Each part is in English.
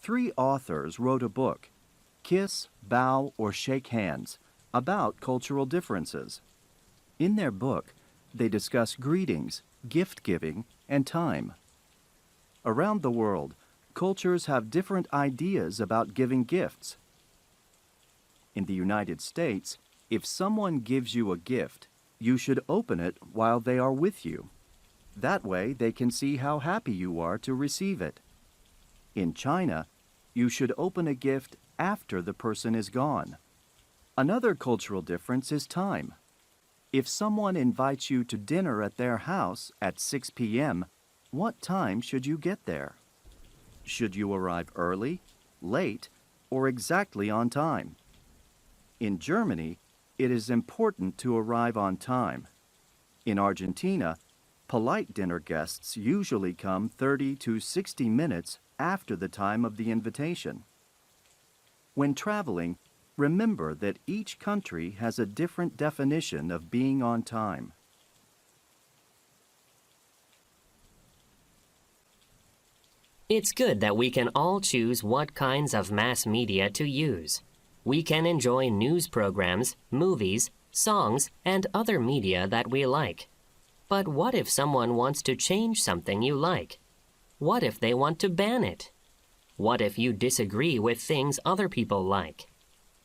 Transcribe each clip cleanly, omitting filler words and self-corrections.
Three authors wrote a book, Kiss, Bow, or Shake Hands, about cultural differences. In their book, they discuss greetings, gift-giving, and time. Around the world, cultures have different ideas about giving gifts. In the United States, if someone gives you a gift, you should open it while they are with you. That way, they can see how happy you are to receive it. In China, you should open a gift after the person is gone. Another cultural difference is time. If someone invites you to dinner at their house at 6 p.m., what time should you get there? Should you arrive early, late, or exactly on time? In Germany, it is important to arrive on time. In Argentina, polite dinner guests usually come 30 to 60 minutes after the time of the invitation. When traveling, remember that each country has a different definition of being on time. It's good that we can all choose what kinds of mass media to use. We can enjoy news programs, movies, songs, and other media that we like. But what if someone wants to change something you like? What if they want to ban it? What if you disagree with things other people like?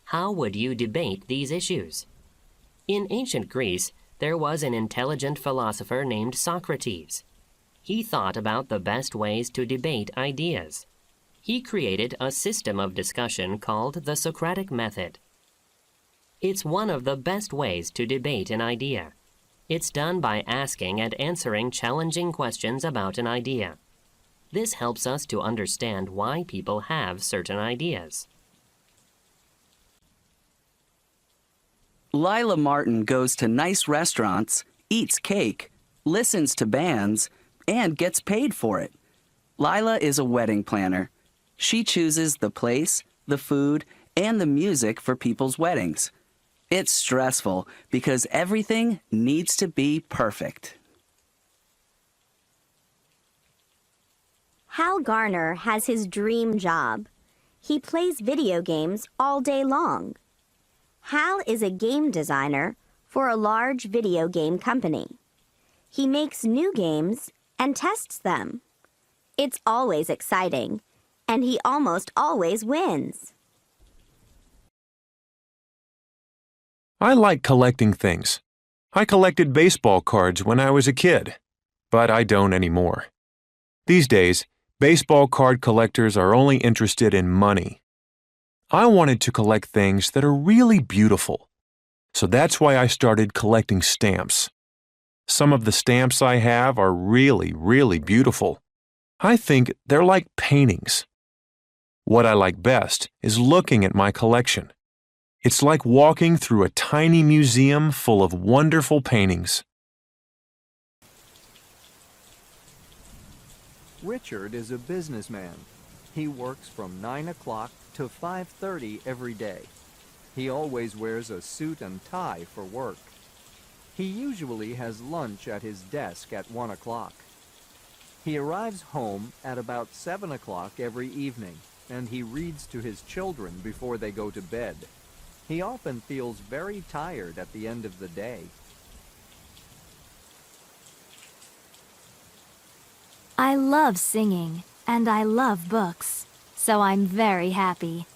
How would you debate these issues? In ancient Greece, there was an intelligent philosopher named Socrates. He thought about the best ways to debate ideas. He created a system of discussion called the Socratic method. It's one of the best ways to debate an idea. It's done by asking and answering challenging questions about an idea. This helps us to understand why people have certain ideas. Lila Martin goes to nice restaurants, eats cake, listens to bands, and gets paid for it. Lila is a wedding planner. She chooses the place, the food, and the music for people's weddings. It's stressful because everything needs to be perfect. Hal Garner has his dream job. He plays video games all day long. Hal is a game designer for a large video game company. He makes new games and tests them. It's always exciting, and he almost always wins. I like collecting things. I collected baseball cards when I was a kid, but I don't anymore. These days, baseball card collectors are only interested in money. I wanted to collect things that are really beautiful, so that's why I started collecting stamps. Some of the stamps I have are really, really beautiful. I think they're like paintings. What I like best is looking at my collection. It's like walking through a tiny museum full of wonderful paintings. Richard is a businessman. He works from 9 o'clock to 5:30 every day. He always wears a suit and tie for work. He usually has lunch at his desk at 1 o'clock. He arrives home at about 7 o'clock every evening, and he reads to his children before they go to bed. He often feels very tired at the end of the day. I love singing, and I love books, so I'm very happy.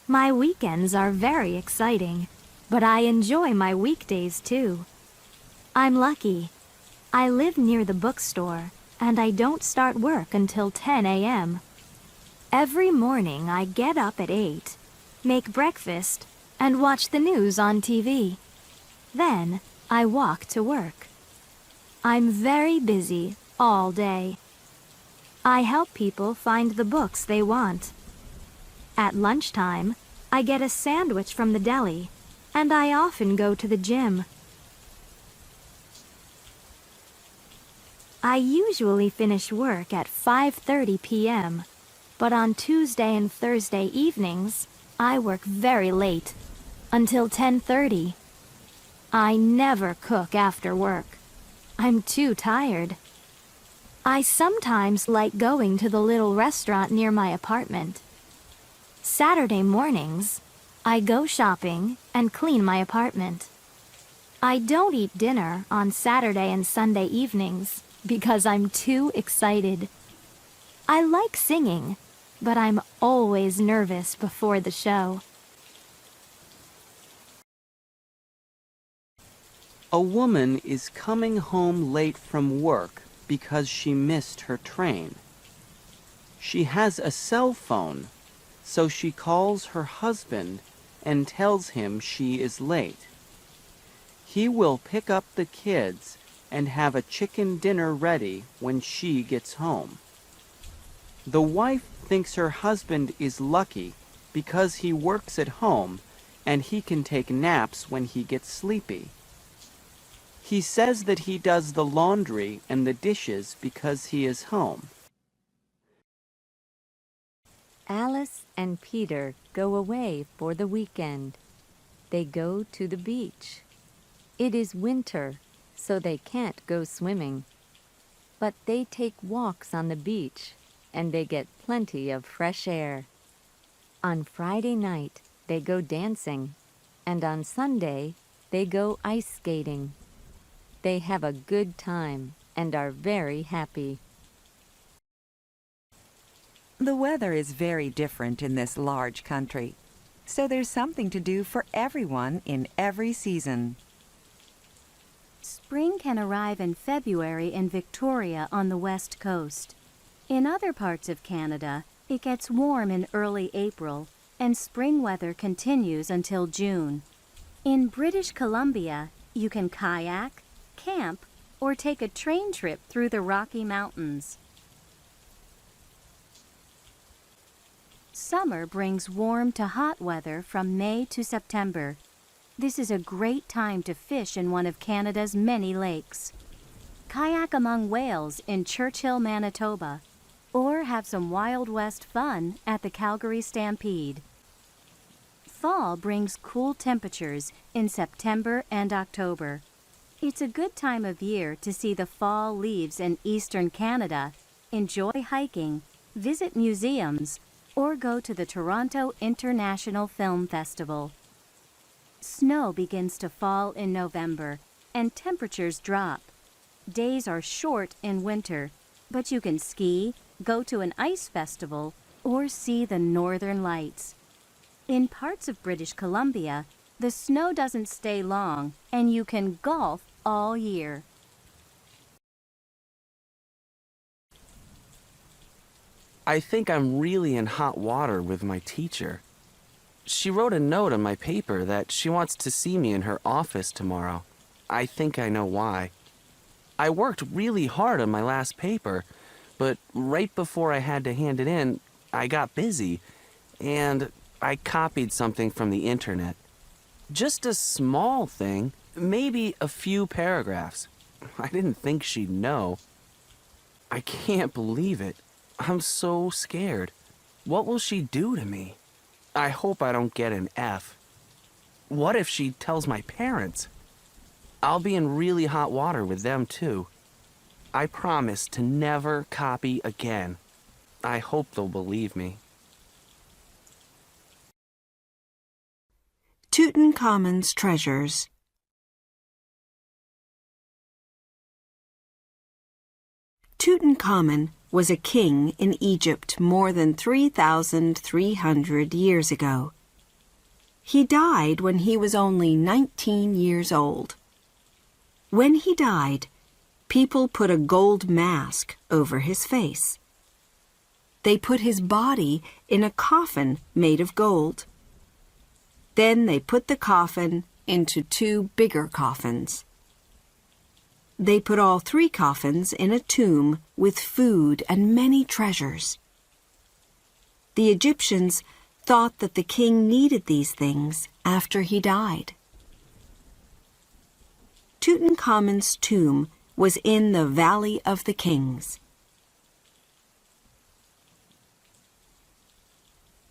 My weekends are very exciting, but I enjoy my weekdays too. I'm lucky. I live near the bookstore, and I don't start work until 10 a.m. Every morning I get up at 8, make breakfast, and watch the news on TV. Then I walk to work. I'm very busy all day. I help people find the books they want. At lunchtime, I get a sandwich from the deli, and I often go to the gym. I usually finish work at 5:30 p.m., but on Tuesday and Thursday evenings, I work very late, until 10:30. I never cook after work. I'm too tired. I sometimes like going to the little restaurant near my apartment. Saturday mornings, I go shopping and clean my apartment. I don't eat dinner on Saturday and Sunday evenings because I'm too excited. I like singing, but I'm always nervous before the show. A woman is coming home late from work because she missed her train. She has a cell phone, so she calls her husband and tells him she is late. He will pick up the kids and have a chicken dinner ready when she gets home. The wife thinks her husband is lucky because he works at home and he can take naps when he gets sleepy. He says that he does the laundry and the dishes because he is home. Alice and Peter go away for the weekend. They go to the beach. It is winter, so they can't go swimming. But they take walks on the beach, and they get plenty of fresh air. On Friday night, they go dancing, and on Sunday, they go ice skating. They have a good time and are very happy. The weather is very different in this large country, so there's something to do for everyone in every season. Spring can arrive in February in Victoria on the west coast. In other parts of Canada, it gets warm in early April, and spring weather continues until June. In British Columbia, you can kayak, camp, or take a train trip through the Rocky Mountains. Summer brings warm to hot weather from May to September. This is a great time to fish in one of Canada's many lakes. Kayak among whales in Churchill, Manitoba, or have some Wild West fun at the Calgary Stampede. Fall brings cool temperatures in September and October. It's a good time of year to see the fall leaves in eastern Canada, enjoy hiking, visit museums, or go to the Toronto International Film Festival. Snow begins to fall in November, and temperatures drop. Days are short in winter, but you can ski, go to an ice festival, or see the northern lights. In parts of British Columbia, the snow doesn't stay long, and you can golf all year. I think I'm really in hot water with my teacher. She wrote a note on my paper that she wants to see me in her office tomorrow. I think I know why. I worked really hard on my last paper, but right before I had to hand it in, I got busy, and I copied something from the internet. Just a small thing, maybe a few paragraphs. I didn't think she'd know. I can't believe it. I'm so scared. What will she do to me? I hope I don't get an F. What if she tells my parents? I'll be in really hot water with them too. I promise to never copy again. I hope they'll believe me. Tutankhamun's treasures. Tutankhamun was a king in Egypt more than 3,300 years ago. He died when he was only 19 years old. When he died, people put a gold mask over his face. They put his body in a coffin made of gold. Then they put the coffin into 2 bigger coffins. They put all 3 coffins in a tomb with food and many treasures. The Egyptians thought that the king needed these things after he died. Tutankhamun's tomb was in the Valley of the Kings.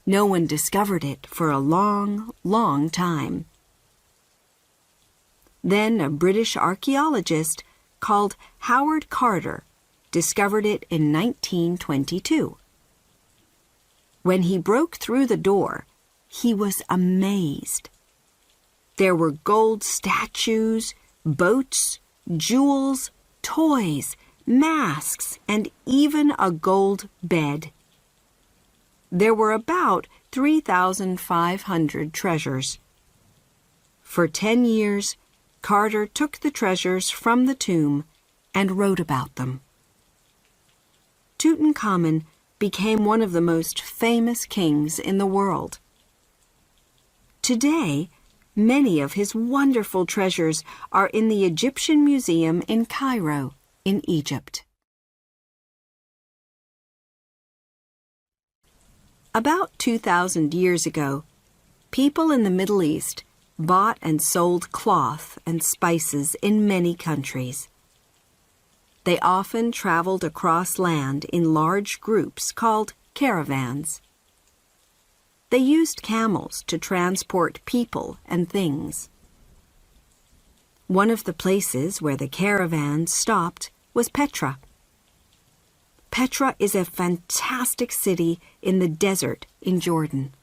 No one discovered it for a long, long time. Then a British archaeologist called Howard Carter discovered it in 1922. When he broke through the door, he was amazed. There were gold statues, boats, jewels, toys, masks, and even a gold bed. There were about 3,500 treasures. For 10 years, Carter took the treasures from the tomb and wrote about them. Tutankhamun became one of the most famous kings in the world. Today, many of his wonderful treasures are in the Egyptian Museum in Cairo, in Egypt. About 2,000 years ago, people in the Middle East bought and sold cloth and spices in many countries. They often traveled across land in large groups called caravans. They used camels to transport people and things. One of the places where the caravans stopped was Petra. Petra is a fantastic city in the desert in Jordan.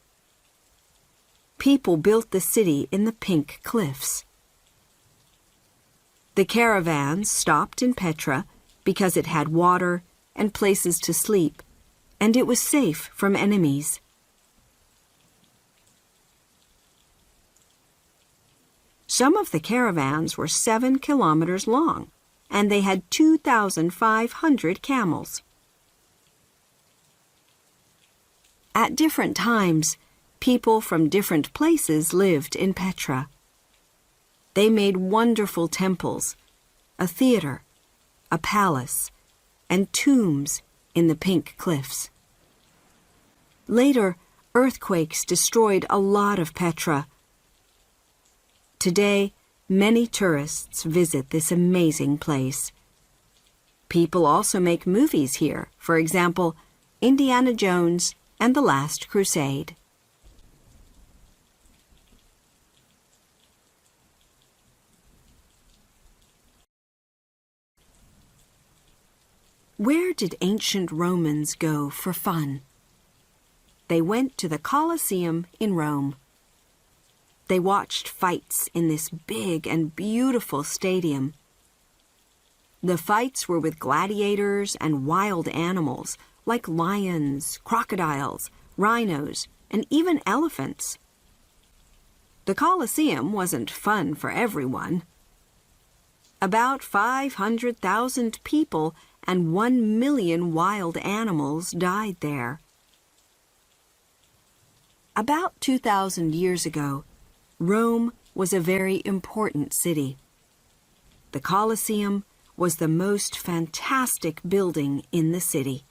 People built the city in the Pink Cliffs. The caravans stopped in Petra because it had water and places to sleep, and it was safe from enemies. Some of the caravans were 7 kilometers long, and they had 2,500 camels. At different times, people from different places lived in Petra. They made wonderful temples, a theater, a palace, and tombs in the Pink Cliffs. Later, earthquakes destroyed a lot of Petra. Today, many tourists visit this amazing place. People also make movies here, for example, Indiana Jones and the Last Crusade. Where did ancient Romans go for fun? They went to the Colosseum in Rome. They watched fights in this big and beautiful stadium. The fights were with gladiators and wild animals like lions, crocodiles, rhinos, and even elephants. The Colosseum wasn't fun for everyone. About 500,000 people and 1 million wild animals died there. About 2,000 years ago, Rome was a very important city. The Colosseum was the most fantastic building in the city.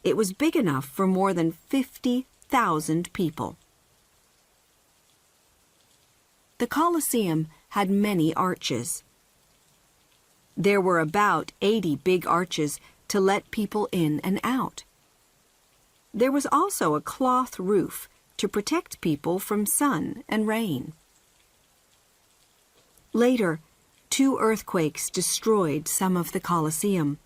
It was big enough for more than 50,000 people. The Colosseum had many arches. There were about 80 big arches to let people in and out. There was also a cloth roof to protect people from sun and rain. Later, 2 earthquakes destroyed some of the Colosseum.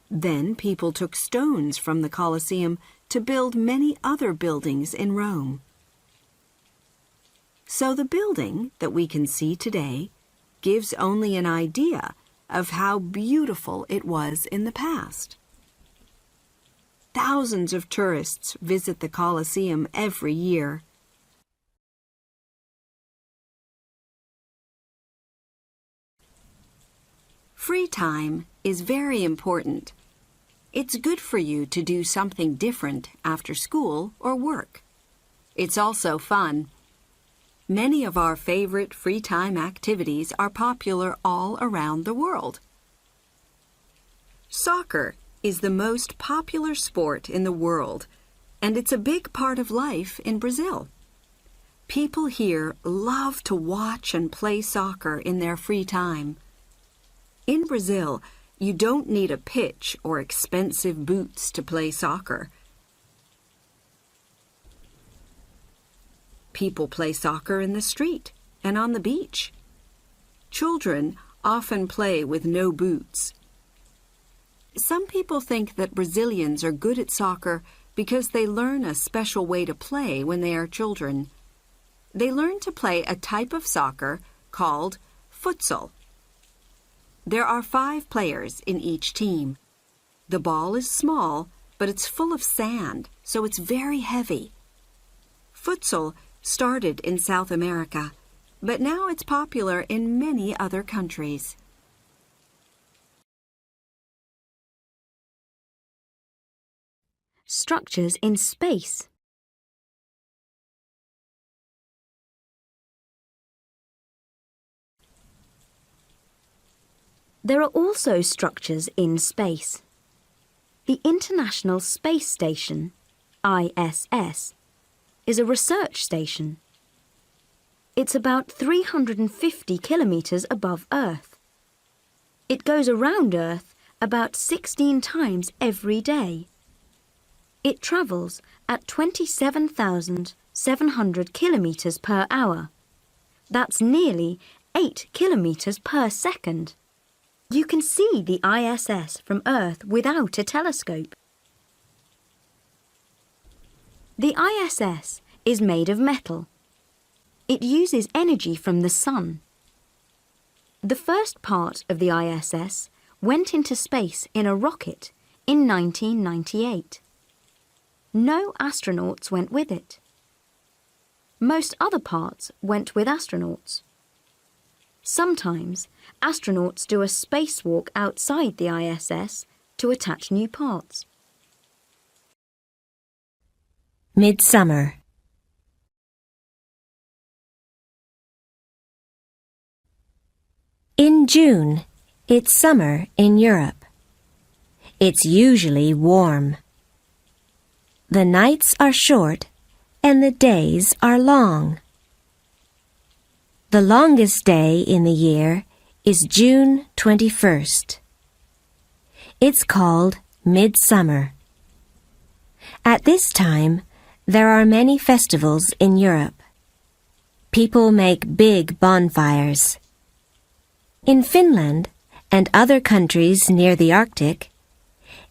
Then people took stones from the Colosseum to build many other buildings in Rome. So the building that we can see today gives only an idea of how beautiful it was in the past. Thousands of tourists visit the Colosseum every year. Free time is very important. It's good for you to do something different after school or work. It's also fun. Many of our favorite free time activities are popular all around the world. Soccer is the most popular sport in the world, and it's a big part of life in Brazil. People here love to watch and play soccer in their free time. In Brazil, you don't need a pitch or expensive boots to play soccer. People play soccer in the street and on the beach. Children often play with no boots. Some people think that Brazilians are good at soccer because they learn a special way to play when they are children. They learn to play a type of soccer called futsal. There are 5 players in each team. The ball is small, but it's full of sand, so it's very heavy. Futsal started in South America, but now it's popular in many other countries. Structures in space. There are also structures in space. The International Space Station, ISS, is a research station. It's about 350 kilometers above Earth. It goes around Earth about 16 times every day. It travels at 27,700 kilometers per hour. That's nearly 8 kilometers per second. You can see the ISS from Earth without a telescope. The ISS is made of metal. It uses energy from the sun. The first part of the ISS went into space in a rocket in 1998. No astronauts went with it. Most other parts went with astronauts. Sometimes, astronauts do a spacewalk outside the ISS to attach new parts. Midsummer. In June, it's summer in Europe. It's usually warm. The nights are short and the days are long. The longest day in the year is June 21st. It's called midsummer. At this time, there are many festivals in Europe. People make big bonfires. In Finland and other countries near the Arctic,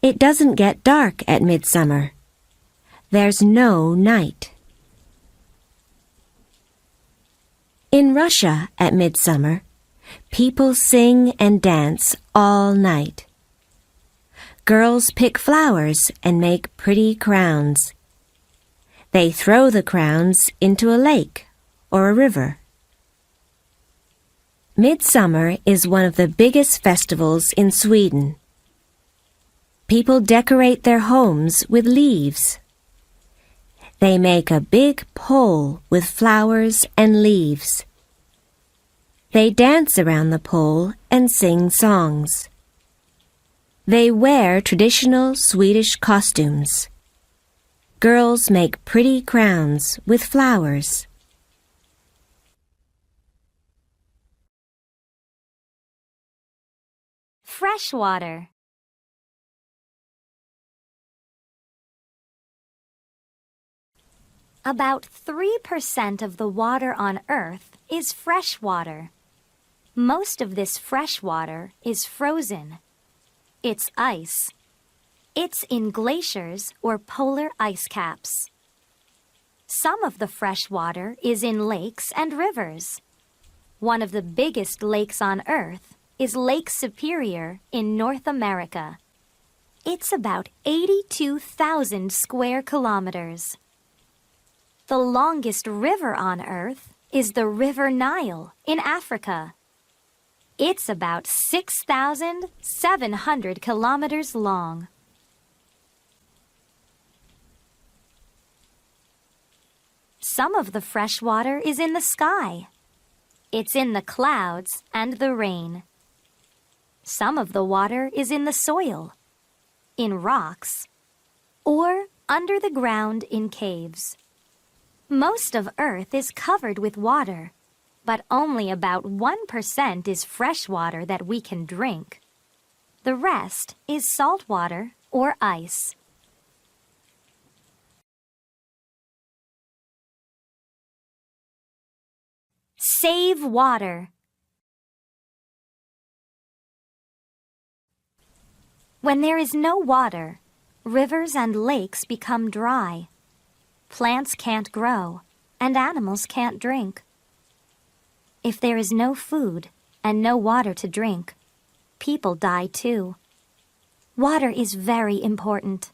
it doesn't get dark at midsummer. There's no night. In Russia at midsummer, people sing and dance all night. Girls pick flowers and make pretty crowns. They throw the crowns into a lake or a river. Midsummer is one of the biggest festivals in Sweden. People decorate their homes with leaves. They make a big pole with flowers and leaves. They dance around the pole and sing songs. They wear traditional Swedish costumes. Girls make pretty crowns with flowers. Freshwater. About 3% of the water on Earth is fresh water. Most of this fresh water is frozen. It's ice. It's in glaciers or polar ice caps. Some of the fresh water is in lakes and rivers. One of the biggest lakes on Earth is Lake Superior in North America. It's about 82,000 square kilometers. The longest river on Earth is the River Nile in Africa. It's about 6,700 kilometers long. Some of the fresh water is in the sky. It's in the clouds and the rain. Some of the water is in the soil, in rocks, or under the ground in caves. Most of Earth is covered with water, but only about 1% is fresh water that we can drink. The rest is salt water or ice. Save water. When there is no water, Rivers and lakes become dry. Plants can't grow, and animals can't drink. If there is no food and no water to drink, people die too. Water is very important.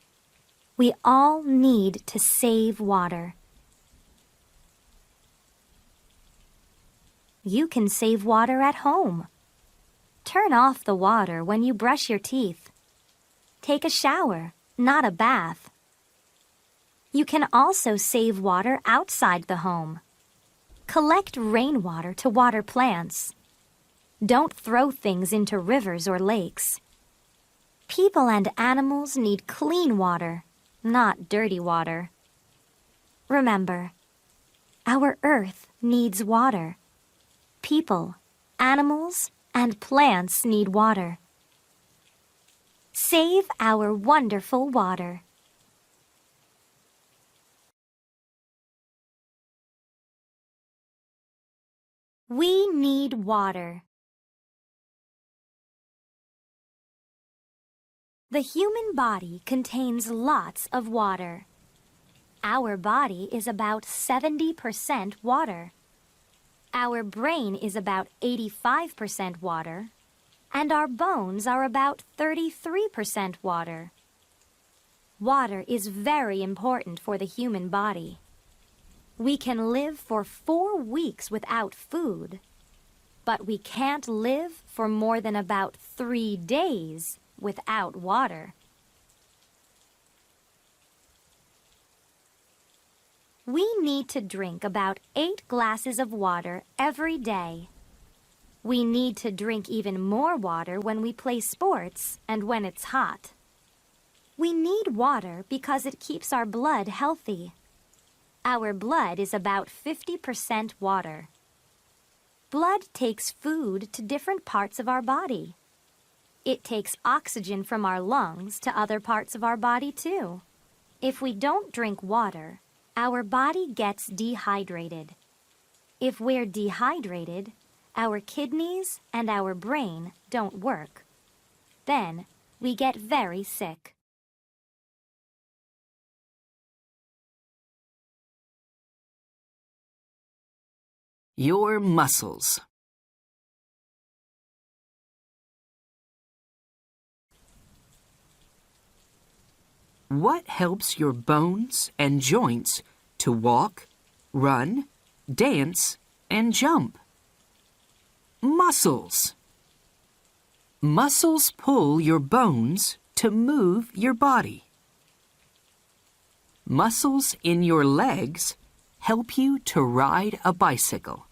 We all need to save water. You can save water at home. Turn off the water when you brush your teeth. Take a shower, not a bath. You can also save water outside the home. Collect rainwater to water plants. Don't throw things into rivers or lakes. People and animals need clean water, not dirty water. Remember, our earth needs water. People, animals, and plants need water. Save our wonderful water. We need water. The human body contains lots of water. Our body is about 70% water. Our brain is about 85% water, and our bones are about 33% water. Water is very important for the human body. We can live for 4 weeks without food, but we can't live for more than about 3 days without water. We need to drink about 8 glasses of water every day. We need to drink even more water when we play sports and when it's hot. We need water because it keeps our blood healthy. Our blood is about 50% water. Blood takes food to different parts of our body. It takes oxygen from our lungs to other parts of our body too. If we don't drink water, our body gets dehydrated. If we're dehydrated, our kidneys and our brain don't work. Then we get very sick. Your muscles. What helps your bones and joints to walk, run, dance, and jump? Muscles. Muscles pull your bones to move your body. Muscles in your legs help you to ride a bicycle.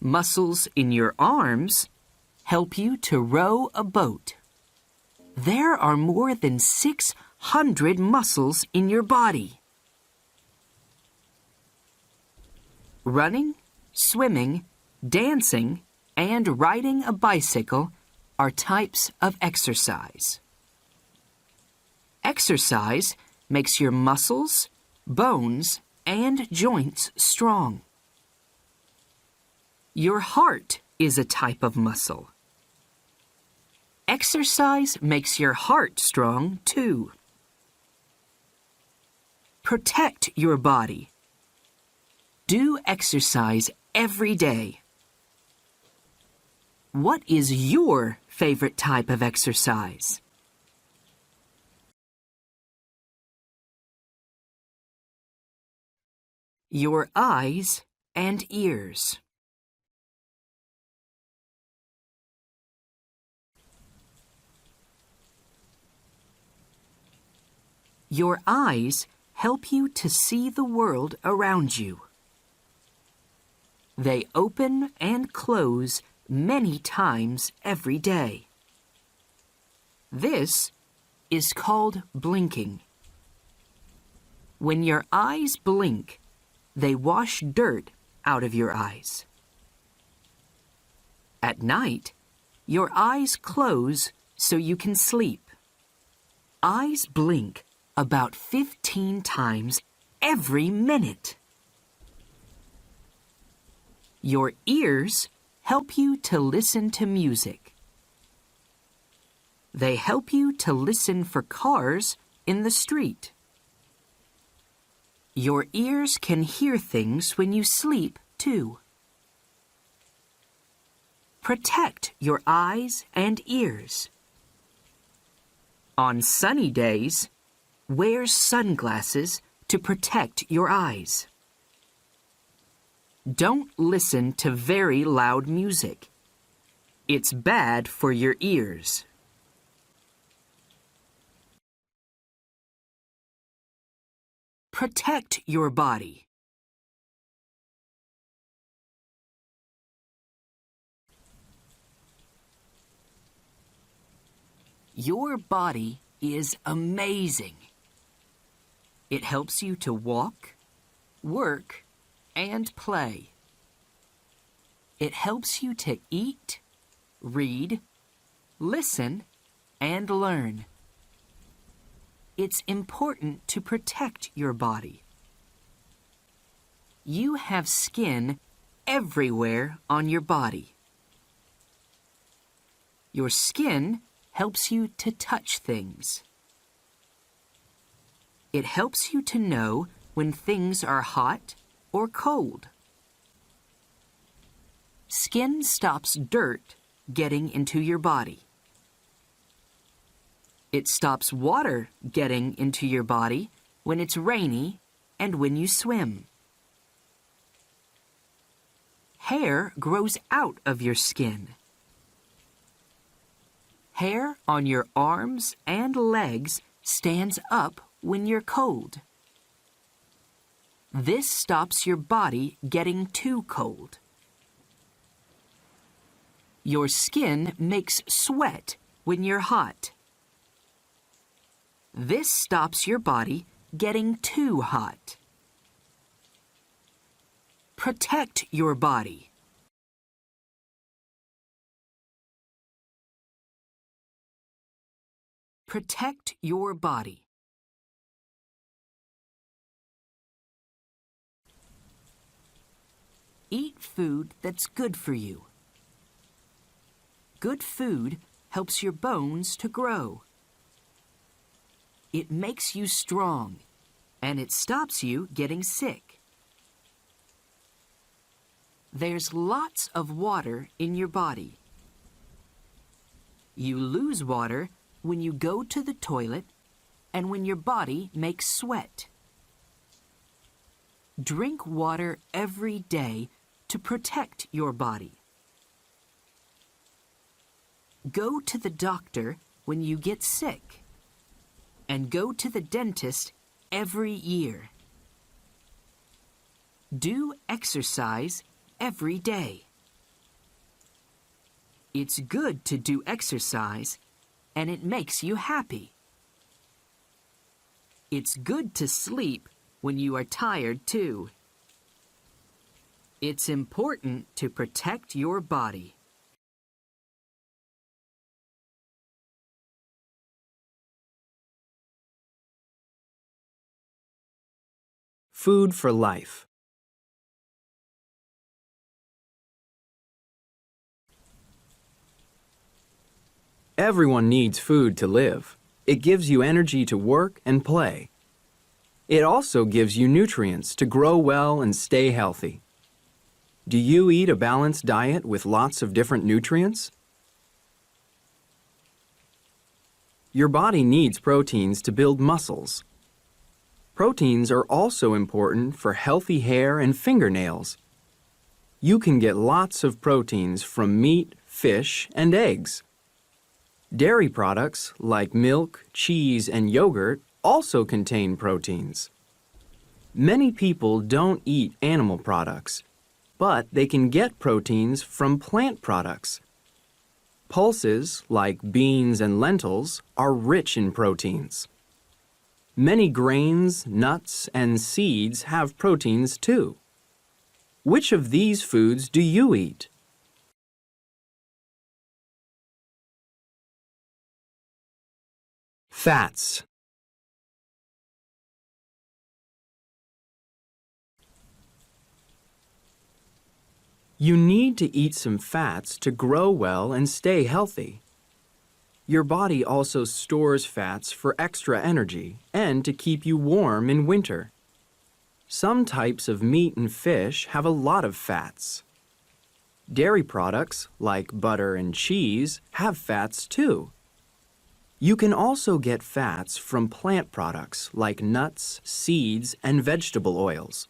Muscles in your arms help you to row a boat. There are more than 600 muscles in your body. Running, swimming, dancing, and riding a bicycle are types of exercise. Exercise makes your muscles, bones, and joints strong. Your heart is a type of muscle. Exercise makes your heart strong, too. Protect your body. Do exercise every day. What is your favorite type of exercise? Your eyes and ears. Your eyes help you to see the world around you. They open and close many times every day. This is called blinking. When your eyes blink, they wash dirt out of your eyes. At night, your eyes close so you can sleep. Eyes blink about 15 times every minute. Your ears help you to listen to music. They help you to listen for cars in the street. Your ears can hear things when you sleep, too. Protect your eyes and ears. On sunny days, wear sunglasses to protect your eyes. Don't listen to very loud music. It's bad for your ears. Protect your body. Your body is amazing. It helps you to walk, work, and play. It helps you to eat, read, listen, and learn. It's important to protect your body. You have skin everywhere on your body. Your skin helps you to touch things. It helps you to know when things are hot or cold. Skin stops dirt getting into your body. It stops water getting into your body when it's rainy and when you swim. Hair grows out of your skin. Hair on your arms and legs stands up when you're cold. This stops your body getting too cold. Your skin makes sweat when you're hot. This stops your body getting too hot. Protect your body. Protect your body. Eat food that's good for you. Good food helps your bones to grow. It makes you strong, and it stops you getting sick. There's lots of water in your body. You lose water when you go to the toilet and when your body makes sweat. Drink water every day to protect your body. Go to the doctor when you get sick. And go to the dentist every year. Do exercise every day. It's good to do exercise, and it makes you happy. It's good to sleep when you are tired, too. It's important to protect your body. Food for life. Everyone needs food to live. It gives you energy to work and play. It also gives you nutrients to grow well and stay healthy. Do you eat a balanced diet with lots of different nutrients? Your body needs proteins to build muscles. Proteins are also important for healthy hair and fingernails. You can get lots of proteins from meat, fish, and eggs. Dairy products like milk, cheese, and yogurt also contain proteins. Many people don't eat animal products, but they can get proteins from plant products. Pulses, like beans and lentils, are rich in proteins. Many grains, nuts, and seeds have proteins too. Which of these foods do you eat? Fats. You need to eat some fats to grow well and stay healthy. Your body also stores fats for extra energy and to keep you warm in winter. Some types of meat and fish have a lot of fats. Dairy products, like butter and cheese, have fats too. You can also get fats from plant products like nuts, seeds, and vegetable oils.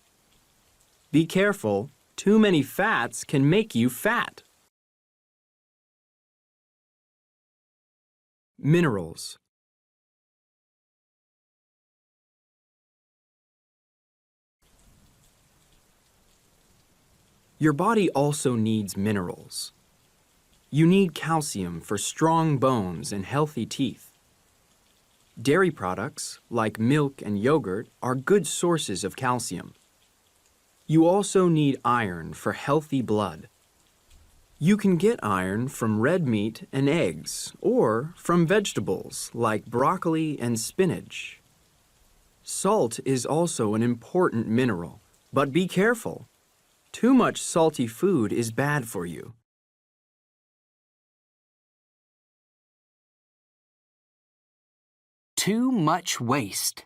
Be careful, too many fats can make you fat. Minerals. Your body also needs minerals. You need calcium for strong bones and healthy teeth. Dairy products, like milk and yogurt, are good sources of calcium. You also need iron for healthy blood. You can get iron from red meat and eggs, or from vegetables like broccoli and spinach. Salt is also an important mineral, but be careful. Too much salty food is bad for you. Too much waste.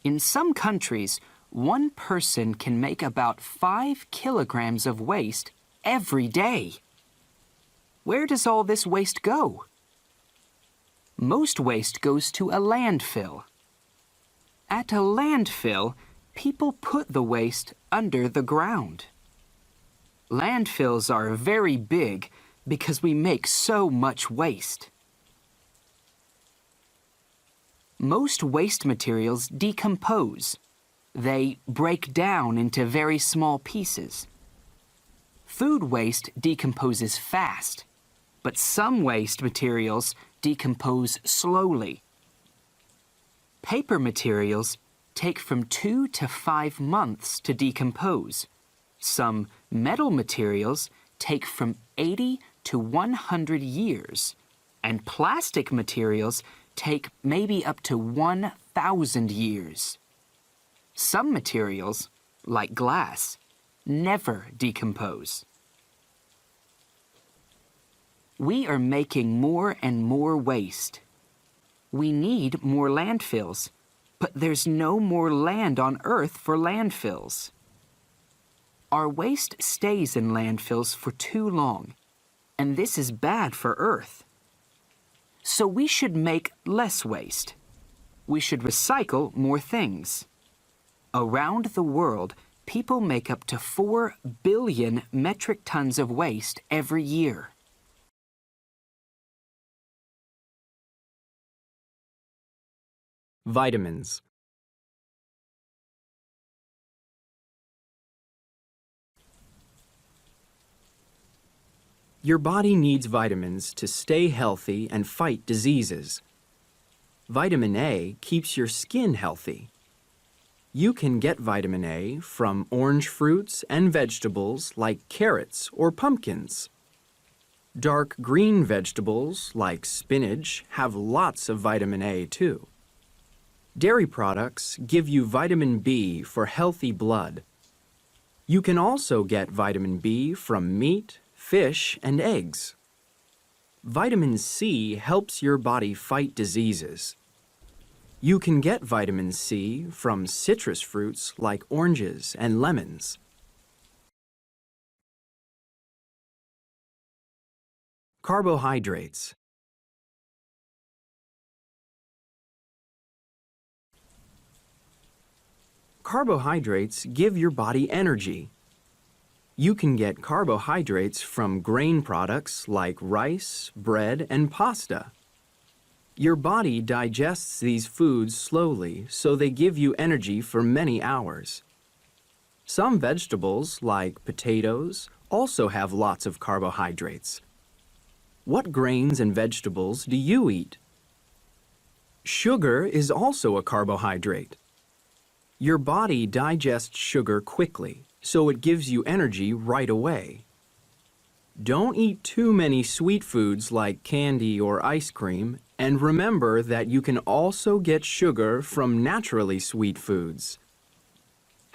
In some countries, one person can make about 5 kilograms of waste every day. Where does all this waste go? Most waste goes to a landfill. At a landfill, people put the waste under the ground. Landfills are very big because we make so much waste. Most waste materials decompose. They break down into very small pieces. Food waste decomposes fast, but some waste materials decompose slowly. Paper materials take from 2 to 5 months to decompose. Some metal materials take from 80 to 100 years, and plastic materials take maybe up to 1,000 years. Some materials, like glass, never decompose. We are making more and more waste. We need more landfills, but there's no more land on Earth for landfills. Our waste stays in landfills for too long, and this is bad for Earth. So we should make less waste. We should recycle more things. Around the world, people make up to 4 billion metric tons of waste every year. Vitamins. Your body needs vitamins to stay healthy and fight diseases. Vitamin A keeps your skin healthy. You can get vitamin A from orange fruits and vegetables like carrots or pumpkins. Dark green vegetables like spinach have lots of vitamin A too. Dairy products give you vitamin B for healthy blood. You can also get vitamin B from meat, fish, and eggs. Vitamin C helps your body fight diseases. You can get vitamin C from citrus fruits like oranges and lemons. Carbohydrates. Carbohydrates give your body energy. You can get carbohydrates from grain products like rice, bread, and pasta. Your body digests these foods slowly, so they give you energy for many hours. Some vegetables, like potatoes, also have lots of carbohydrates. What grains and vegetables do you eat? Sugar is also a carbohydrate. Your body digests sugar quickly, so it gives you energy right away. Don't eat too many sweet foods like candy or ice cream, and remember that you can also get sugar from naturally sweet foods.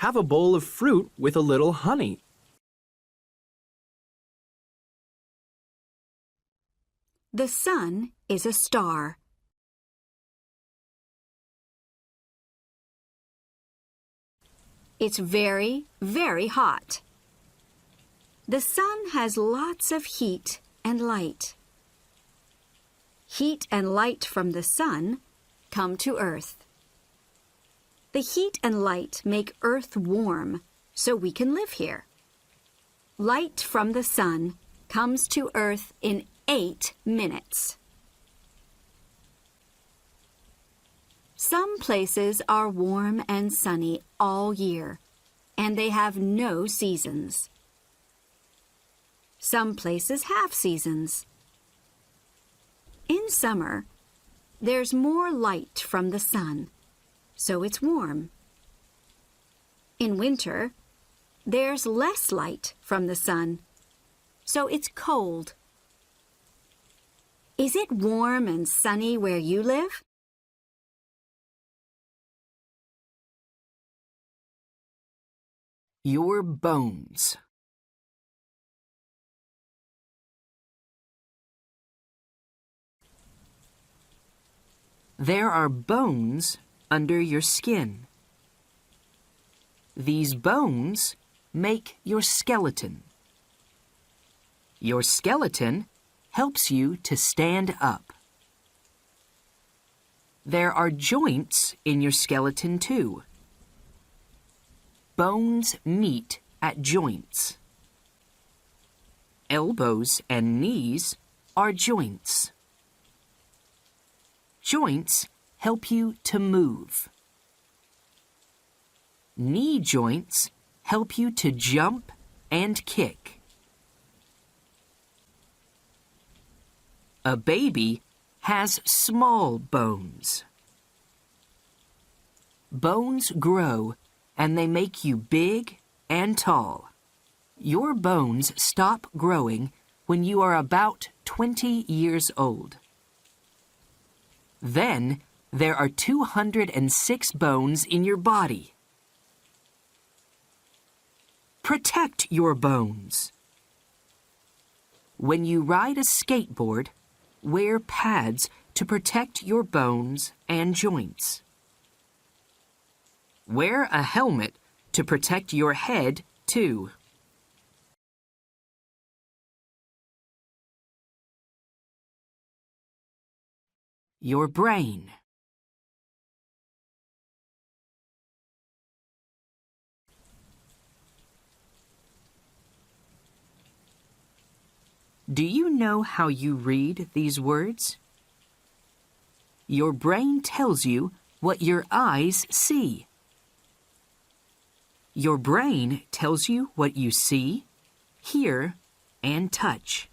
Have a bowl of fruit with a little honey. The sun is a star. It's very, very hot. The sun has lots of heat and light. Heat and light from the sun come to Earth. The heat and light make Earth warm, so we can live here. Light from the sun comes to Earth in 8 minutes. Some places are warm and sunny all year, and they have no seasons. Some places have seasons. In summer, there's more light from the sun, so it's warm. In winter, there's less light from the sun, so it's cold. Is it warm and sunny where you live? Your bones. There are bones under your skin. These bones make your skeleton. Your skeleton helps you to stand up. There are joints in your skeleton too. Bones meet at joints. Elbows and knees are joints. Joints help you to move. Knee joints help you to jump and kick. A baby has small bones. Bones grow and they make you big and tall. Your bones stop growing when you are about 20 years old. Then there are 206 bones in your body. Protect your bones. When you ride a skateboard, wear pads to protect your bones and joints. Wear a helmet to protect your head, too. Your brain. Do you know how you read these words? Your brain tells you what your eyes see. Your brain tells you what you see, hear, and touch.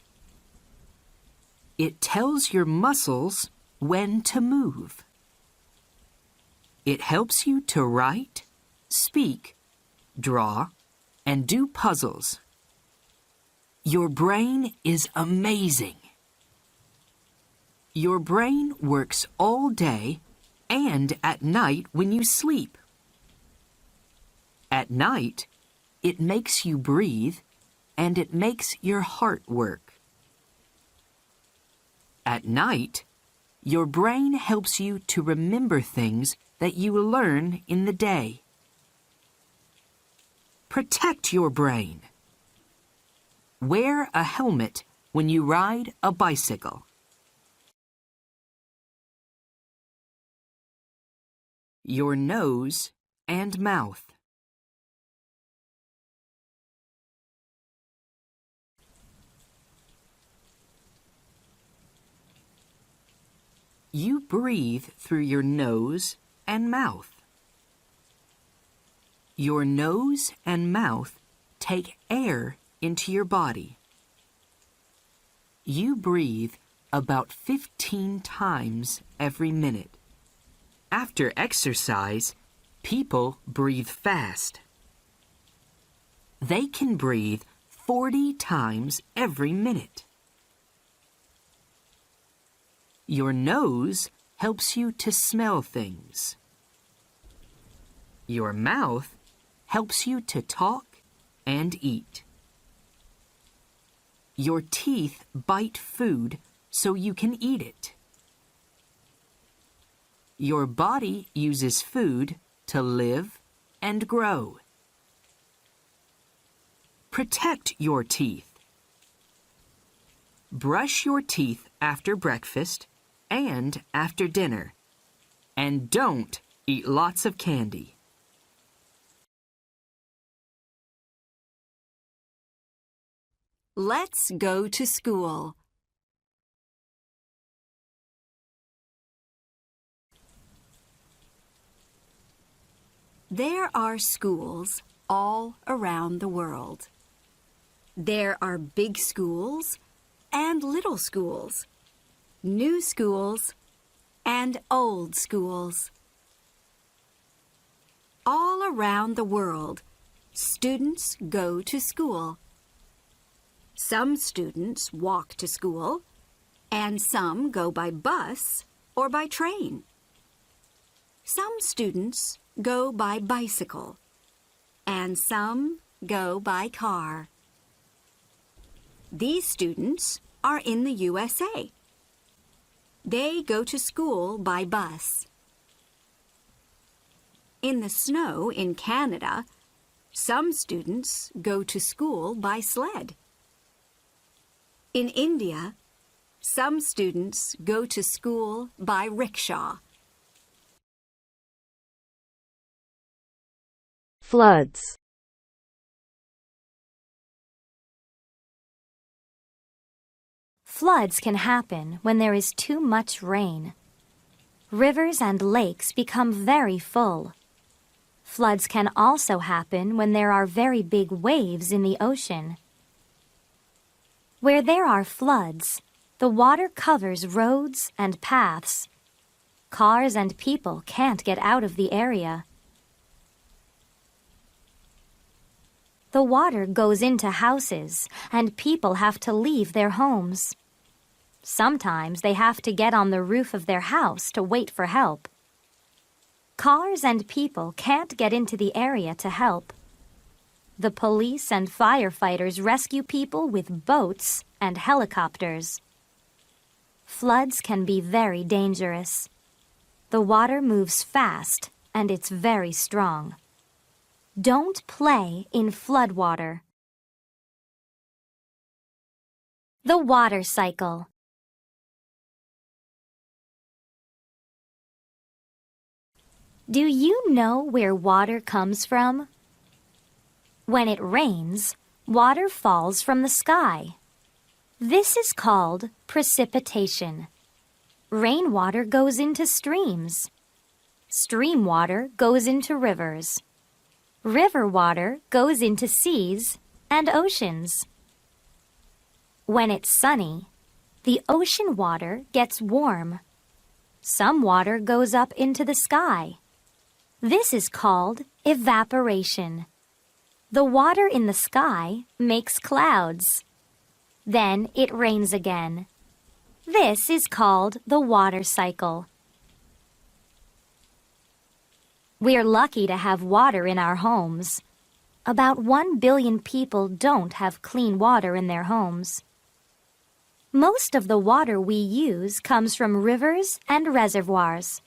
It tells your muscles when to move. It helps you to write, speak, draw, and do puzzles. Your brain is amazing. Your brain works all day and at night when you sleep. At night, it makes you breathe and it makes your heart work. At night, your brain helps you to remember things that you learn in the day. Protect your brain. Wear a helmet when you ride a bicycle. Your nose and mouth. You breathe through your nose and mouth. Your nose and mouth take air into your body. You breathe about 15 times every minute. After exercise, people breathe fast. They can breathe 40 times every minute. Your nose helps you to smell things. Your mouth helps you to talk and eat. Your teeth bite food so you can eat it. Your body uses food to live and grow. Protect your teeth. Brush your teeth after breakfast and after dinner. And don't eat lots of candy. Let's go to school. There are schools all around the world. There are big schools and little schools, new schools and old schools. All around the world, students go to school. Some students walk to school, and some go by bus or by train. Some students go by bicycle, and some go by car. These students are in the USA. They go to school by bus. In the snow in Canada, some students go to school by sled. In India, some students go to school by rickshaw. Floods. Floods can happen when there is too much rain. Rivers and lakes become very full. Floods can also happen when there are very big waves in the ocean. Where there are floods, the water covers roads and paths. Cars and people can't get out of the area. The water goes into houses, and people have to leave their homes. Sometimes they have to get on the roof of their house to wait for help. Cars and people can't get into the area to help. The police and firefighters rescue people with boats and helicopters. Floods can be very dangerous. The water moves fast, and it's very strong. Don't play in flood water. The water cycle. Do you know where water comes from? When it rains, water falls from the sky. This is called precipitation. Rainwater goes into streams. Stream water goes into rivers. River water goes into seas and oceans. When it's sunny, the ocean water gets warm. Some water goes up into the sky. This is called evaporation. The water in the sky makes clouds. Then it rains again. This is called the water cycle. We're lucky to have water in our homes. About 1 billion people don't have clean water in their homes. Most of the water we use comes from rivers and reservoirs.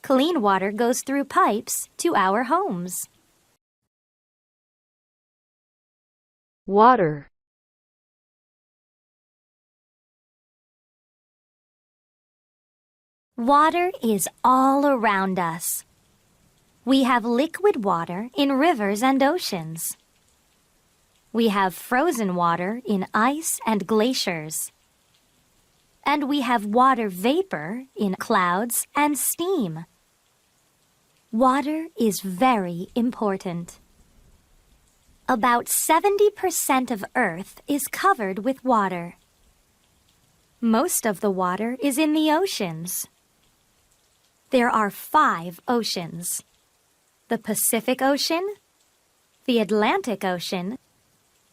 Clean water goes through pipes to our homes. Water. Water is all around us. We have liquid water in rivers and oceans. We have frozen water in ice and glaciers. And we have water vapor in clouds and steam. Water is very important. About 70% of Earth is covered with water. Most of the water is in the oceans. There are 5 oceans: the Pacific Ocean, the Atlantic Ocean,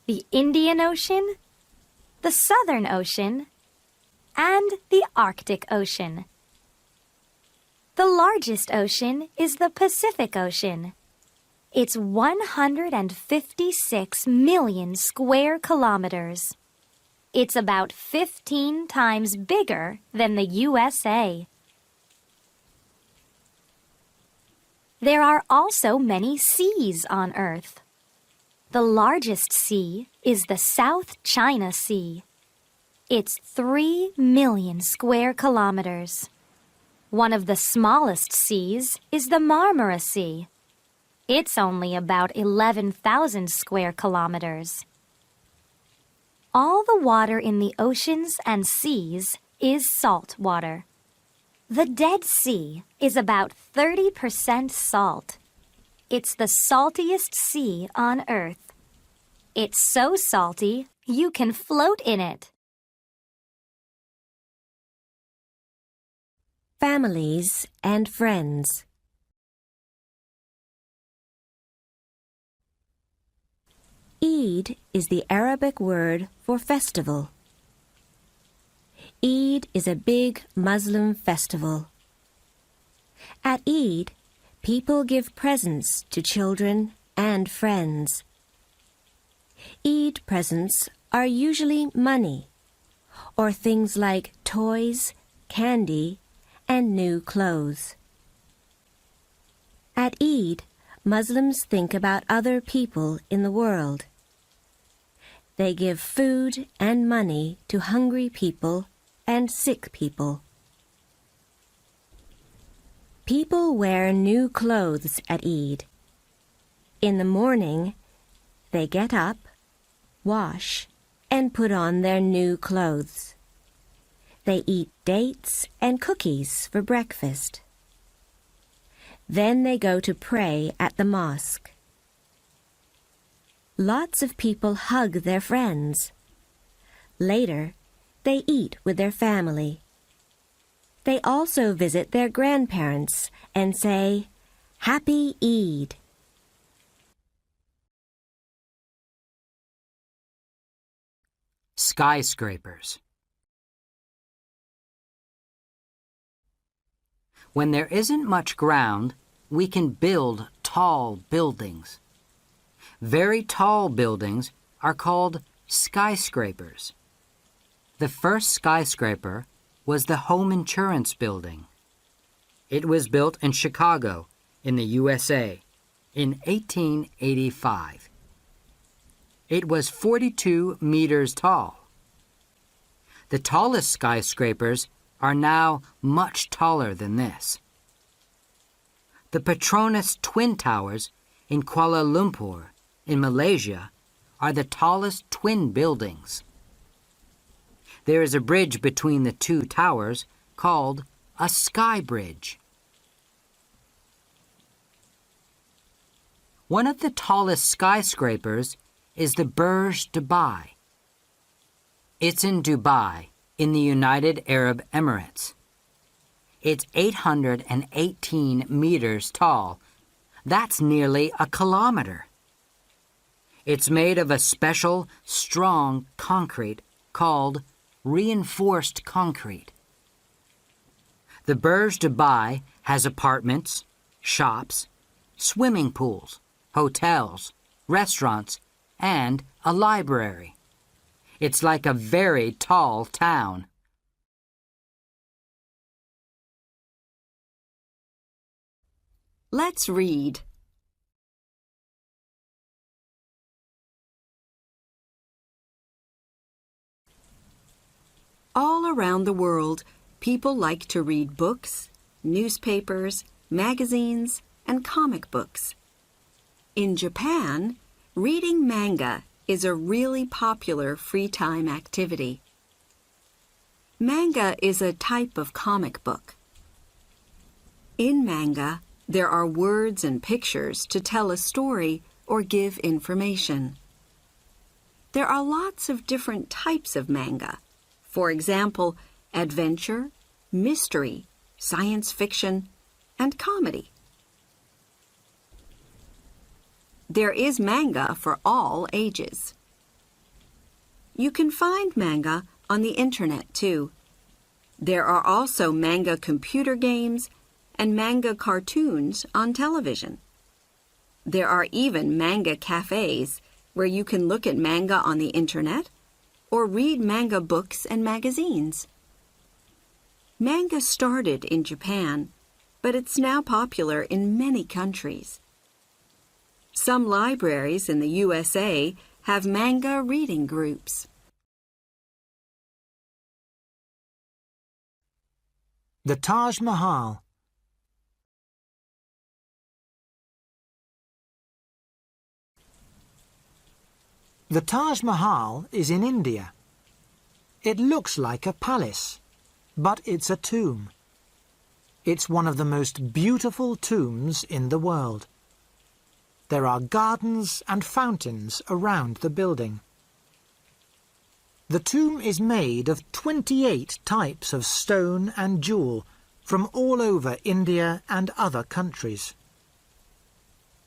the Indian Ocean, the Southern Ocean, and the Arctic Ocean. The largest ocean is the Pacific Ocean. It's 156 million square kilometers. It's about 15 times bigger than the USA. There are also many seas on Earth. The largest sea is the South China Sea. It's 3 million square kilometers. One of the smallest seas is the Marmara Sea. It's only about 11,000 square kilometers. All the water in the oceans and seas is salt water. The Dead Sea is about 30% salt. It's the saltiest sea on Earth. It's so salty, you can float in it. Families and friends. Eid is the Arabic word for festival. Eid is a big Muslim festival. At Eid, people give presents to children and friends. Eid presents are usually money, or things like toys, candy, and new clothes. At Eid, Muslims think about other people in the world. They give food and money to hungry people and sick people. People wear new clothes at Eid. In the morning, they get up, wash, and put on their new clothes. They eat dates and cookies for breakfast. Then they go to pray at the mosque. Lots of people hug their friends. Later, they eat with their family. They also visit their grandparents and say, Happy Eid. Skyscrapers. When there isn't much ground, we can build tall buildings. Very tall buildings are called skyscrapers. The first skyscraper was the Home Insurance Building. It was built in Chicago, in the USA, in 1885. It was 42 meters tall. The tallest skyscrapers are now much taller than this. The Petronas Twin Towers in Kuala Lumpur, in Malaysia, are the tallest twin buildings. There is a bridge between the two towers called a sky bridge. One of the tallest skyscrapers is the Burj Dubai. It's in Dubai, in the United Arab Emirates. It's 818 meters tall. That's nearly a kilometer. It's made of a special, strong concrete called reinforced concrete. The Burj Dubai has apartments, shops, swimming pools, hotels, restaurants, and a library. It's like a very tall town. Let's read. All around the world, people like to read books, newspapers, magazines, and comic books. In Japan, reading manga is a really popular free time activity. Manga is a type of comic book. In manga, there are words and pictures to tell a story or give information. There are lots of different types of manga. For example, adventure, mystery, science fiction, and comedy. There is manga for all ages. You can find manga on the internet too. There are also manga computer games and manga cartoons on television. There are even manga cafes where you can look at manga on the internet or read manga books and magazines. Manga started in Japan, but it's now popular in many countries. Some libraries in the USA have manga reading groups. The Taj Mahal. The Taj Mahal is in India. It looks like a palace, but it's a tomb. It's one of the most beautiful tombs in the world. There are gardens and fountains around the building. The tomb is made of 28 types of stone and jewel from all over India and other countries.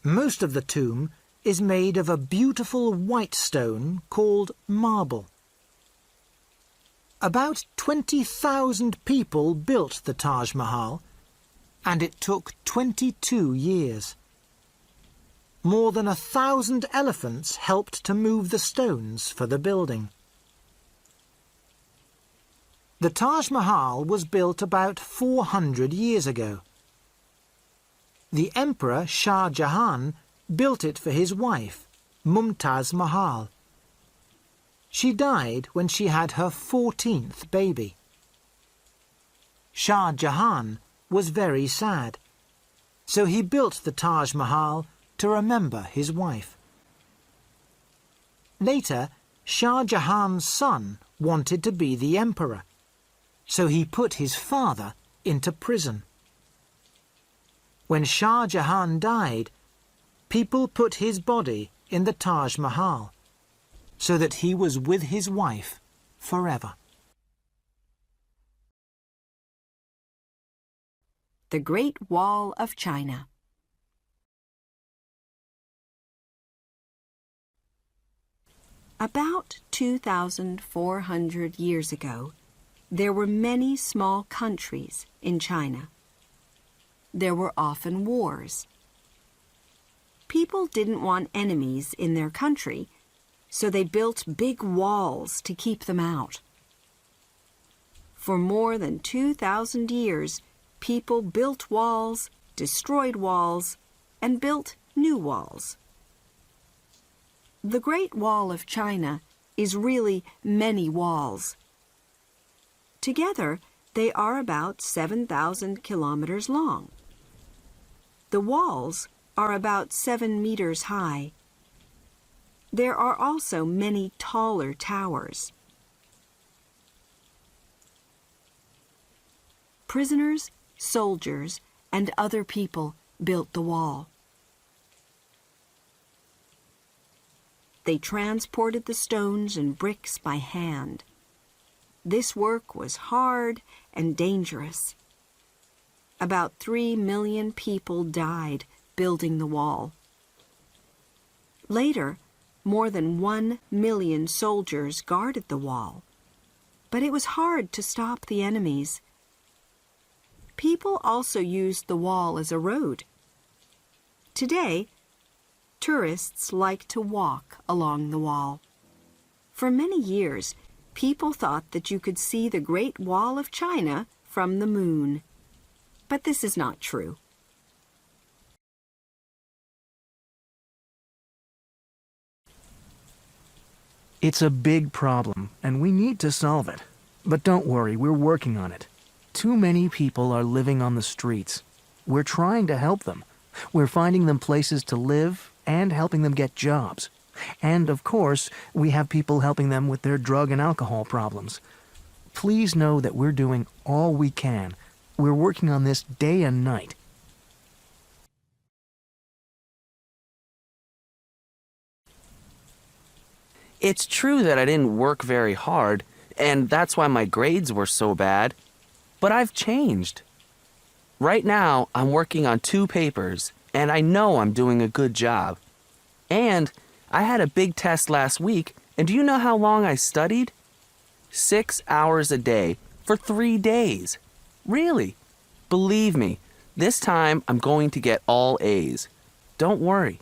Most of the tomb is made of a beautiful white stone called marble. About 20,000 people built the Taj Mahal, and it took 22 years. More than 1,000 elephants helped to move the stones for the building. The Taj Mahal was built about 400 years ago. The Emperor Shah Jahan built it for his wife, Mumtaz Mahal. She died when she had her 14th baby. Shah Jahan was very sad, so he built the Taj Mahal to remember his wife. Later, Shah Jahan's son wanted to be the emperor, so he put his father into prison. When Shah Jahan died, people put his body in the Taj Mahal, so that he was with his wife forever. The Great Wall of China. About 2,400 years ago, there were many small countries in China. There were often wars. People didn't want enemies in their country, so they built big walls to keep them out. For more than 2,000 years, people built walls, destroyed walls, and built new walls. The Great Wall of China is really many walls. Together, they are about 7,000 kilometers long. The walls are about 7 meters high. There are also many taller towers. Prisoners, soldiers, and other people built the wall. They transported the stones and bricks by hand. This work was hard and dangerous. About 3 million people died building the wall. Later, more than 1 million soldiers guarded the wall, but it was hard to stop the enemies. People also used the wall as a road. Today, tourists like to walk along the wall. For many years, people thought that you could see the Great Wall of China from the moon. But this is not true. It's a big problem, and we need to solve it. But don't worry, we're working on it. Too many people are living on the streets. We're trying to help them. We're finding them places to live and helping them get jobs. And, of course, we have people helping them with their drug and alcohol problems. Please know that we're doing all we can. We're working on this day and night. It's true that I didn't work very hard, and that's why my grades were so bad. But I've changed. Right now, I'm working on 2 papers, and I know I'm doing a good job. And I had a big test last week, and do you know how long I studied? 6 hours a day for 3 days. Really? Believe me, this time I'm going to get all A's. Don't worry,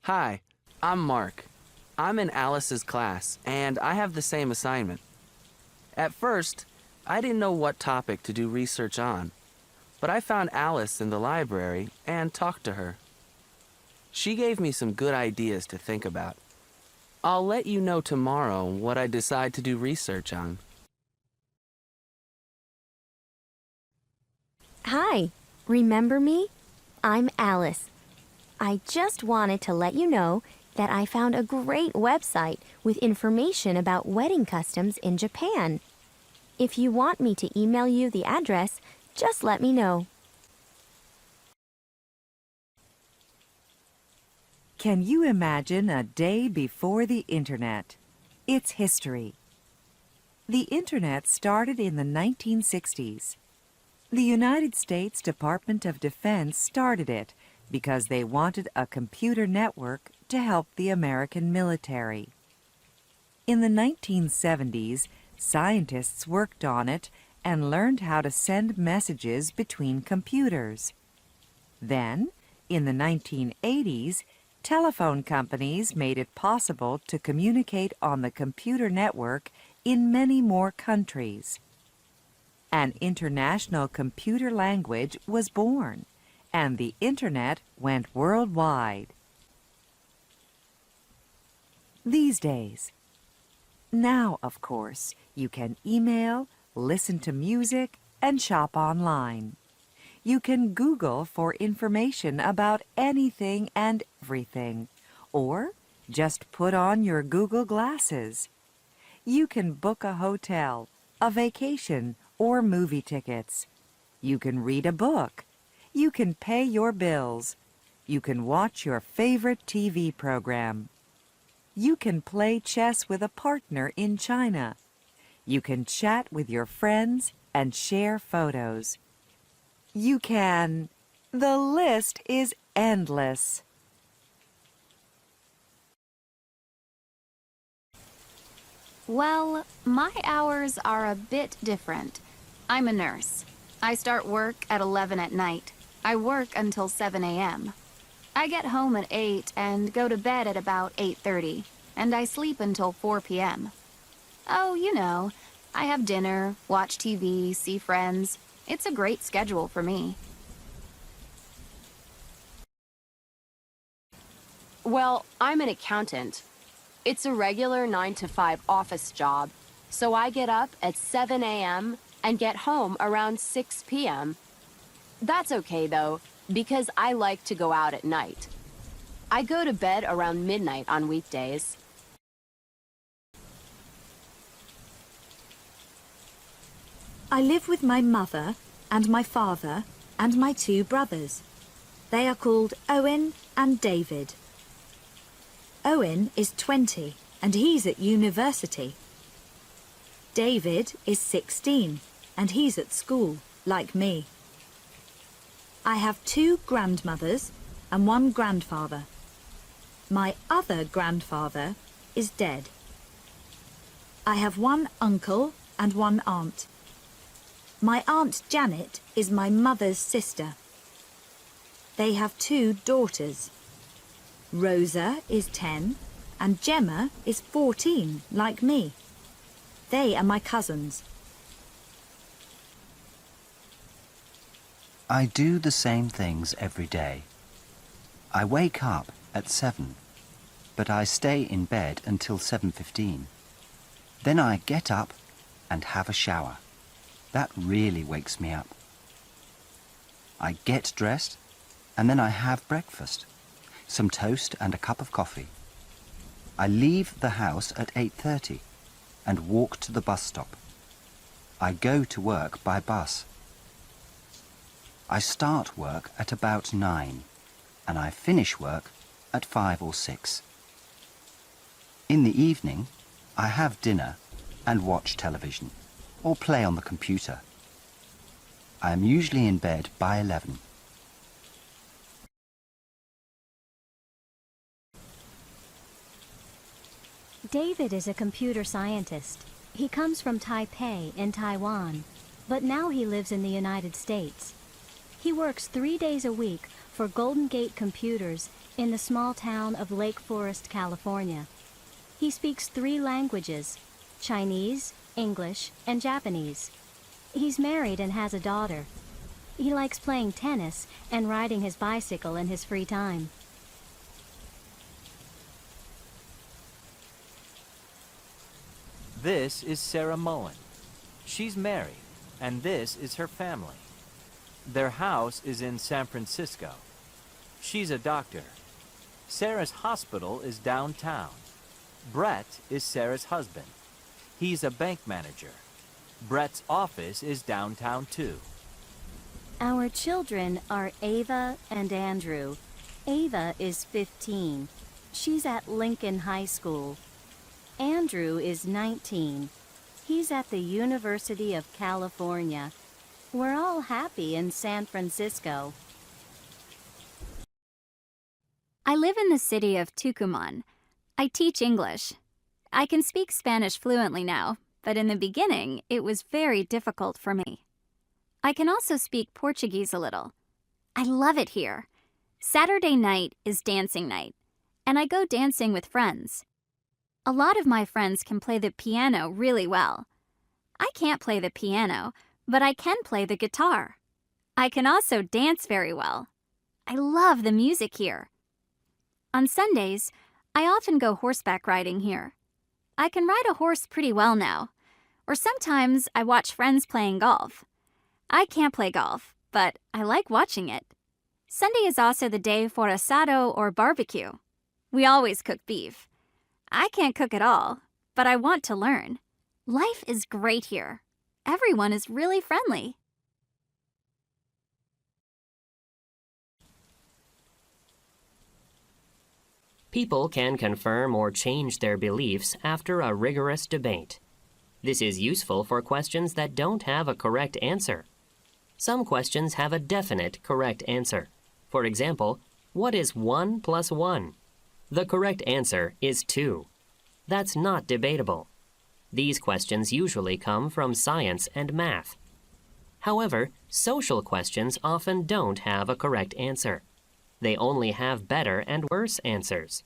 Hi, I'm Mark. I'm in Alice's class, and I have the same assignment. At first, I didn't know what topic to do research on, but I found Alice in the library and talked to her. She gave me some good ideas to think about. I'll let you know tomorrow what I decide to do research on. Hi, remember me? I'm Alice. I just wanted to let you know that I found a great website with information about wedding customs in Japan. If you want me to email you the address, just let me know. Can you imagine a day before the Internet? It's history. The Internet started in the 1960s. The United States Department of Defense started it because they wanted a computer network to help the American military. In the 1970s, scientists worked on it and learned how to send messages between computers. Then, in the 1980s, telephone companies made it possible to communicate on the computer network in many more countries. An international computer language was born, and the Internet went worldwide. These days. Now, of course, you can email, listen to music, and shop online. You can Google for information about anything and everything, or just put on your Google glasses. You can book a hotel, a vacation, or movie tickets. You can read a book. You can pay your bills. You can watch your favorite TV program. You can play chess with a partner in China. You can chat with your friends and share photos. You can... The list is endless. Well, my hours are a bit different. I'm a nurse. I start work at 11 at night. I work until 7 a.m. I get home at 8 and go to bed at about 8:30, and I sleep until 4 p.m. Oh, you know, I have dinner, watch TV, see friends. It's a great schedule for me. Well, I'm an accountant. It's a regular 9-to-5 office job, so I get up at 7 a.m. and get home around 6 p.m. That's okay, though, because I like to go out at night. I go to bed around midnight on weekdays. I live with my mother and my father and my 2 brothers. They are called Owen and David. Owen is 20 and he's at university. David is 16 and he's at school, like me. I have 2 grandmothers and 1 grandfather. My other grandfather is dead. I have 1 uncle and 1 aunt. My Aunt Janet is my mother's sister. They have 2 daughters. Rosa is 10 and Gemma is 14, like me. They are my cousins. I do the same things every day. I wake up at 7, but I stay in bed until 7:15. Then I get up and have a shower. That really wakes me up. I get dressed and then I have breakfast, some toast and a cup of coffee. I leave the house at 8:30 and walk to the bus stop. I go to work by bus. I start work at about 9 and I finish work at 5 or 6. In the evening, I have dinner and watch television or play on the computer. I am usually in bed by 11. David is a computer scientist. He comes from Taipei in Taiwan, but now he lives in the United States. He works 3 days a week for Golden Gate Computers in the small town of Lake Forest, California. He speaks 3 languages: Chinese, English, and Japanese. He's married and has a daughter. He likes playing tennis and riding his bicycle in his free time. This is Sarah Mullen. She's married, and this is her family. Their house is in San Francisco. She's a doctor. Sarah's hospital is downtown. Brett is Sarah's husband. He's a bank manager. Brett's office is downtown too. Our children are Ava and Andrew. Ava is 15. She's at Lincoln High School. Andrew is 19. He's at the University of California. We're all happy in San Francisco. I live in the city of Tucumán. I teach English. I can speak Spanish fluently now, but in the beginning, it was very difficult for me. I can also speak Portuguese a little. I love it here. Saturday night is dancing night, and I go dancing with friends. A lot of my friends can play the piano really well. I can't play the piano, but I can play the guitar. I can also dance very well. I love the music here. On Sundays, I often go horseback riding here. I can ride a horse pretty well now. Or sometimes I watch friends playing golf. I can't play golf, but I like watching it. Sunday is also the day for asado or barbecue. We always cook beef. I can't cook at all, but I want to learn. Life is great here. Everyone is really friendly. People can confirm or change their beliefs after a rigorous debate. This is useful for questions that don't have a correct answer. Some questions have a definite correct answer. For example, what is 1 plus 1? The correct answer is 2. That's not debatable. These questions usually come from science and math. However, social questions often don't have a correct answer. They only have better and worse answers.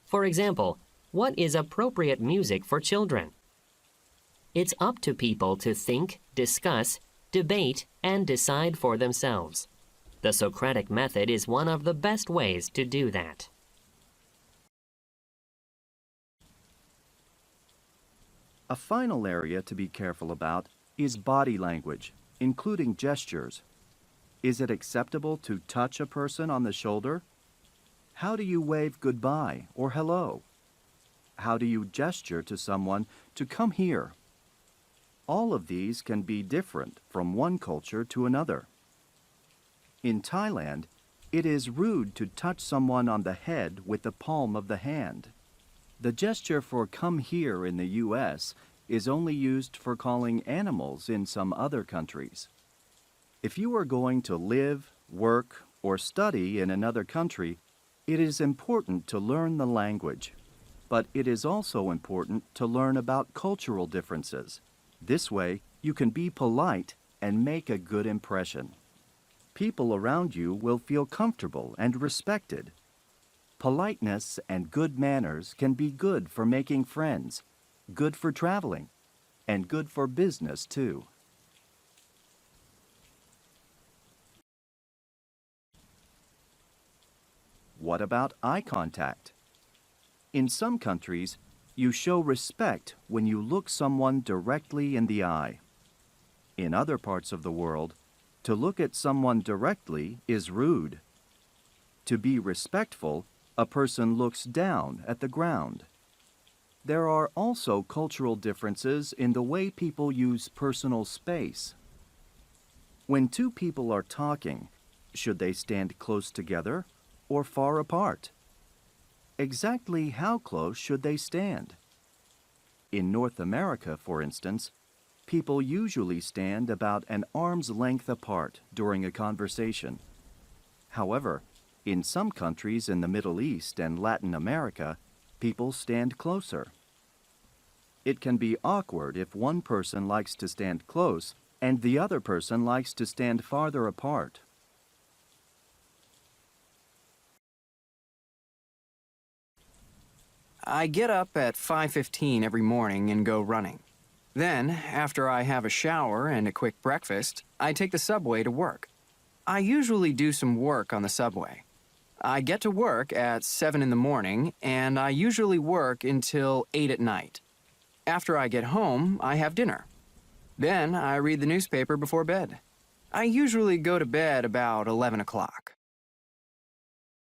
For example, what is appropriate music for children? It's up to people to think, discuss, debate, and decide for themselves. The Socratic method is one of the best ways to do that. A final area to be careful about is body language, including gestures. Is it acceptable to touch a person on the shoulder? How do you wave goodbye or hello? How do you gesture to someone to come here? All of these can be different from one culture to another. In Thailand, it is rude to touch someone on the head with the palm of the hand. The gesture for come here in the U.S. is only used for calling animals in some other countries. If you are going to live, work, or study in another country, it is important to learn the language. But it is also important to learn about cultural differences. This way, you can be polite and make a good impression. People around you will feel comfortable and respected. Politeness and good manners can be good for making friends, good for traveling, and good for business too. What about eye contact? In some countries, you show respect when you look someone directly in the eye. In other parts of the world, to look at someone directly is rude. To be respectful, a person looks down at the ground. There are also cultural differences in the way people use personal space. When two people are talking, should they stand close together or far apart? Exactly how close should they stand? In North America, for instance, people usually stand about an arm's length apart during a conversation. However, in some countries in the Middle East and Latin America, people stand closer. It can be awkward if one person likes to stand close and the other person likes to stand farther apart. I get up at 5:15 every morning and go running. Then, after I have a shower and a quick breakfast, I take the subway to work. I usually do some work on the subway. I get to work at 7 in the morning, and I usually work until 8 at night. After I get home, I have dinner. Then I read the newspaper before bed. I usually go to bed about 11 o'clock.